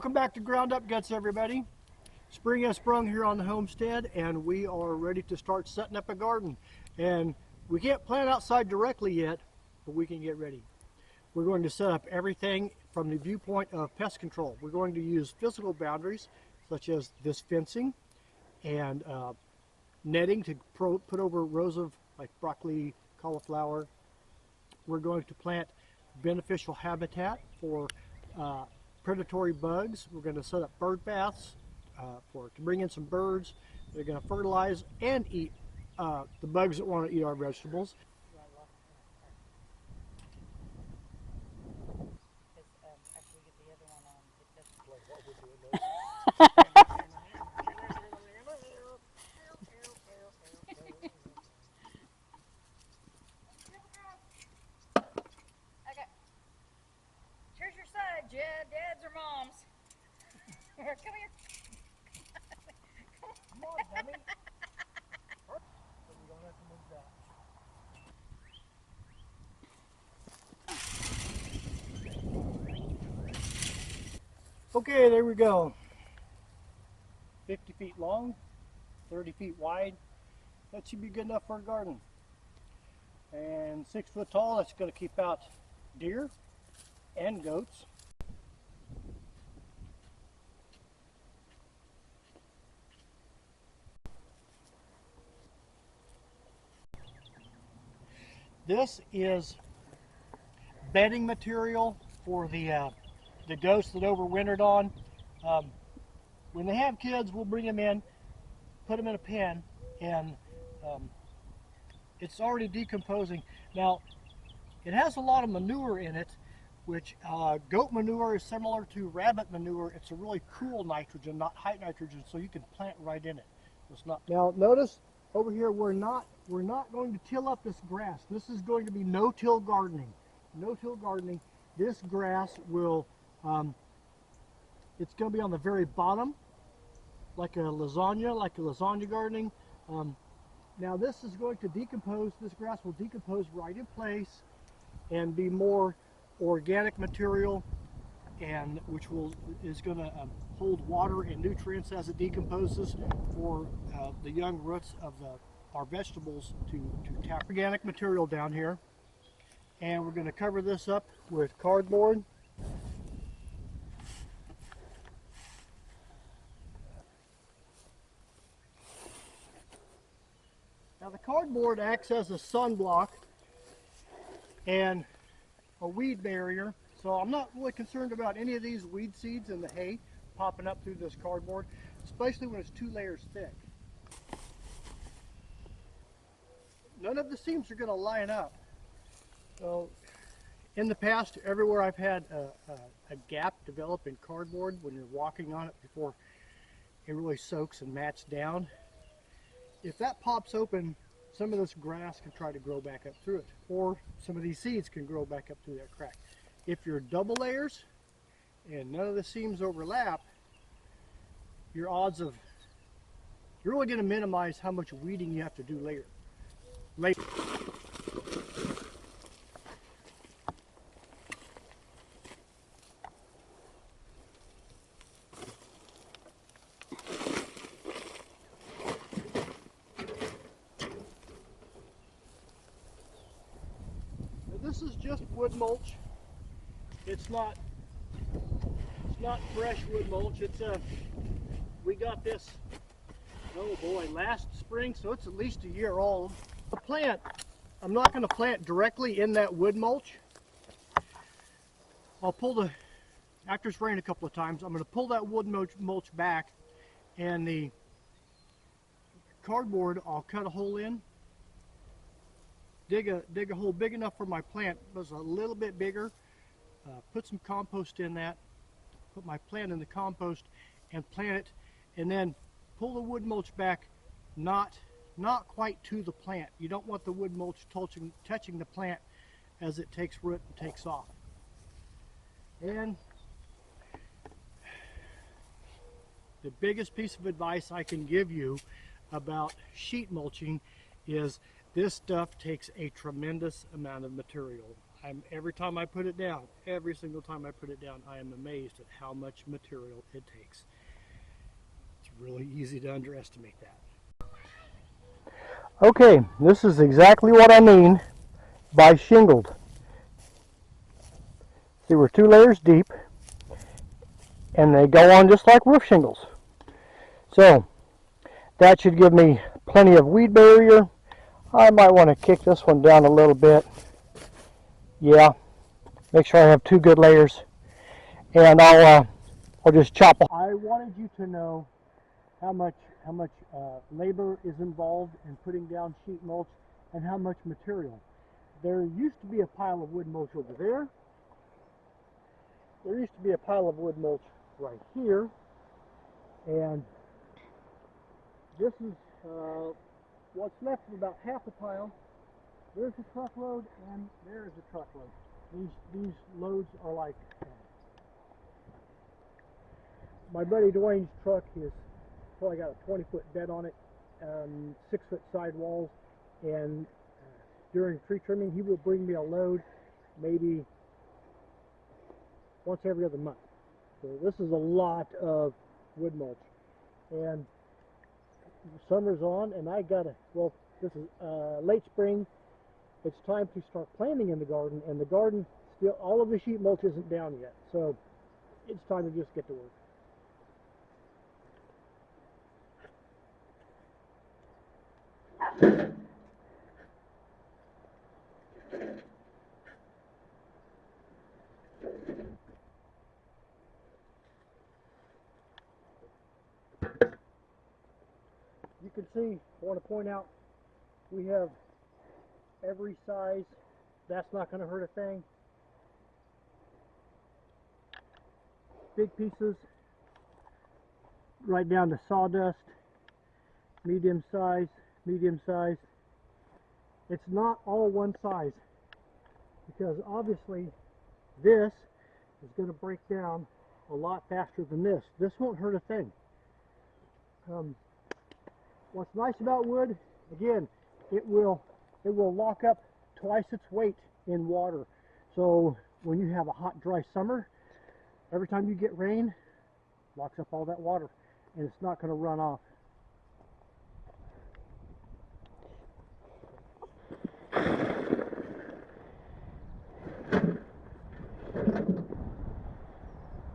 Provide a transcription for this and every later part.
Welcome back to Ground Up Guts, everybody. Spring has sprung here on the homestead and we are ready to start setting up a garden. And we can't plant outside directly yet, but we can get ready. We're going to set up everything from the viewpoint of pest control. We're going to use physical boundaries such as this fencing and netting to put over rows of like broccoli, cauliflower. We're going to plant beneficial habitat for predatory bugs. We're going to set up bird baths to bring in some birds. They're going to fertilize and eat the bugs that want to eat our vegetables. Choose your side, Jed. Dads or moms? Come here. Come on, dummy. We don't have to move that. Okay, there we go. 50 feet long, 30 feet wide. That should be good enough for a garden. And 6 foot tall, that's going to keep out deer and goats. This is bedding material for the goats that overwintered on. When they have kids, we'll bring them in, put them in a pen, and it's already decomposing. Now, it has a lot of manure in it, which goat manure is similar to rabbit manure. It's a really cool nitrogen, not high nitrogen, so you can plant right in it. It's not. Now, notice over here, we're not going to till up this grass. This is going to be no-till gardening. No-till gardening. This grass will, it's going to be on the very bottom, like a lasagna gardening. Now this is going to decompose. This grass will decompose right in place and be more organic material, and which is going to hold water and nutrients as it decomposes for the young roots of our vegetables to tap. Organic material down here, and we're going to cover this up with cardboard. Now the cardboard acts as a sunblock and a weed barrier, so I'm not really concerned about any of these weed seeds in the hay popping up through this cardboard, especially when it's 2 layers thick. None of the seams are going to line up. So in the past, everywhere I've had a gap develop in cardboard when you're walking on it before it really soaks and mats down, if that pops open, some of this grass can try to grow back up through it, or some of these seeds can grow back up through that crack. If you're double layers and none of the seams overlap, your odds of, you're really going to minimize how much weeding you have to do later. This is just wood mulch. It's not fresh wood mulch. It's we got this, oh boy, last spring, so it's at least a year old. The plant, I'm not going to plant directly in that wood mulch. I'll pull after it's rained a couple of times, I'm going to pull that wood mulch back, and the cardboard I'll cut a hole in. Dig a hole big enough for my plant, but a little bit bigger. Put some compost in that. Put my plant in the compost and plant it, and then pull the wood mulch back, not quite to the plant. You don't want the wood mulch touching the plant as it takes root and takes off. And the biggest piece of advice I can give you about sheet mulching is this stuff takes a tremendous amount of material. every time I put it down, every single time I put it down, I am amazed at how much material it takes. It's really easy to underestimate that. Okay, this is exactly what I mean by shingled. See, we're 2 layers deep, and they go on just like roof shingles. So that should give me plenty of weed barrier. I might want to kick this one down a little bit. Yeah, make sure I have 2 good layers, and I'll just chop. I wanted you to know how much labor is involved in putting down sheet mulch and how much material. There used to be a pile of wood mulch over there. There used to be a pile of wood mulch right here, and this is what's left of about half a pile. There's a truckload, and there's a truckload. These loads are like my buddy Dwayne's truck is probably got a 20-foot bed on it, 6-foot sidewalls, and during tree trimming he will bring me a load maybe once every other month. So this is a lot of wood mulch, and summer's on, and this is late spring. It's time to start planting in the garden, and the garden still, all of the sheet mulch isn't down yet, so it's time to just get to work. You can see, I want to point out, we have every size. That's not going to hurt a thing. Big pieces, right down to sawdust, medium size, medium size. It's not all one size, because obviously this is going to break down a lot faster than this. This won't hurt a thing. What's nice about wood, again, it will lock up twice its weight in water. So when you have a hot, dry summer, every time you get rain, locks up all that water, and it's not going to run off.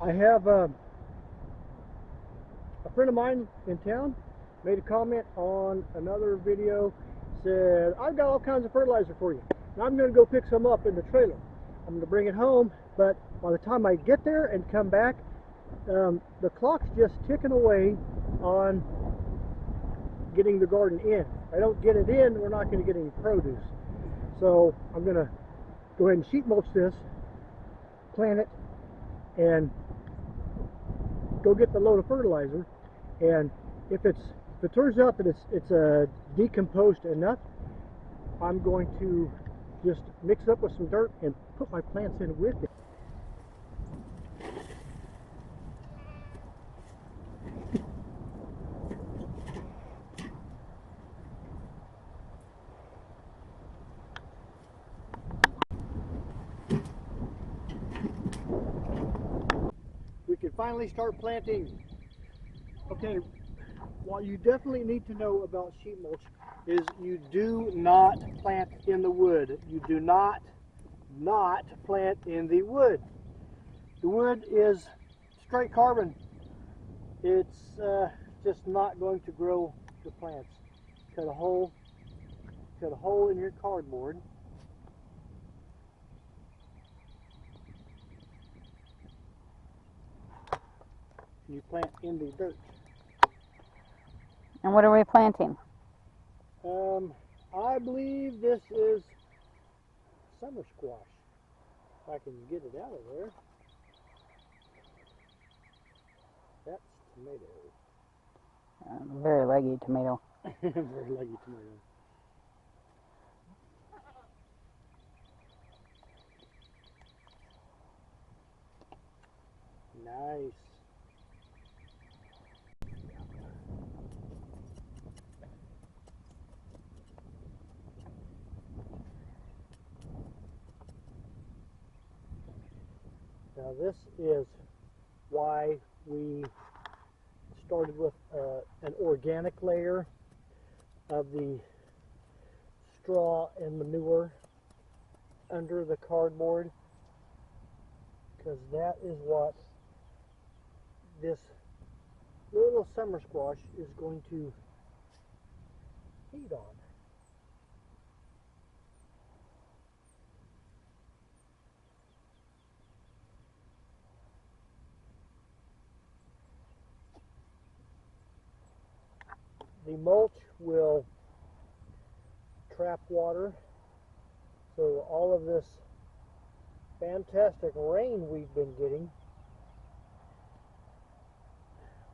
I have a friend of mine in town made a comment on another video, said, I've got all kinds of fertilizer for you. Now I'm going to go pick some up in the trailer. I'm going to bring it home, but by the time I get there and come back, the clock's just ticking away on getting the garden in. If I don't get it in, we're not going to get any produce. So I'm going to go ahead and sheet mulch this, plant it, and go get the load of fertilizer. And if it turns out that it's decomposed enough, I'm going to just mix it up with some dirt and put my plants in with it. We can finally start planting. Okay, what you definitely need to know about sheet mulch is you do not plant in the wood. You do not plant in the wood. The wood is straight carbon. It's just not going to grow the plants. Cut a hole in your cardboard. And you plant in the dirt. And what are we planting? I believe this is summer squash. If I can get it out of there. That's tomato. Very leggy tomato. Very leggy tomato. Nice. Now this is why we started with an organic layer of the straw and manure under the cardboard, because that is what this little summer squash is going to feed on. The mulch will trap water, so all of this fantastic rain we've been getting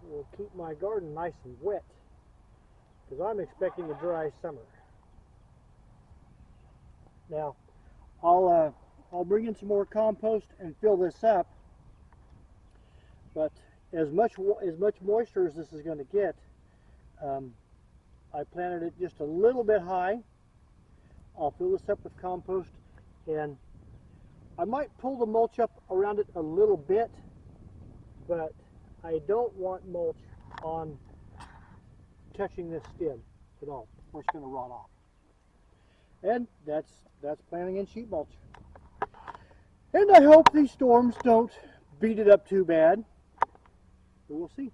will keep my garden nice and wet, because I'm expecting a dry summer. Now, I'll bring in some more compost and fill this up, but as much moisture as this is going to get, I planted it just a little bit high. I'll fill this up with compost, and I might pull the mulch up around it a little bit, but I don't want mulch on touching this stem at all, or it's going to rot off. And that's planting in sheet mulch. And I hope these storms don't beat it up too bad, but we'll see.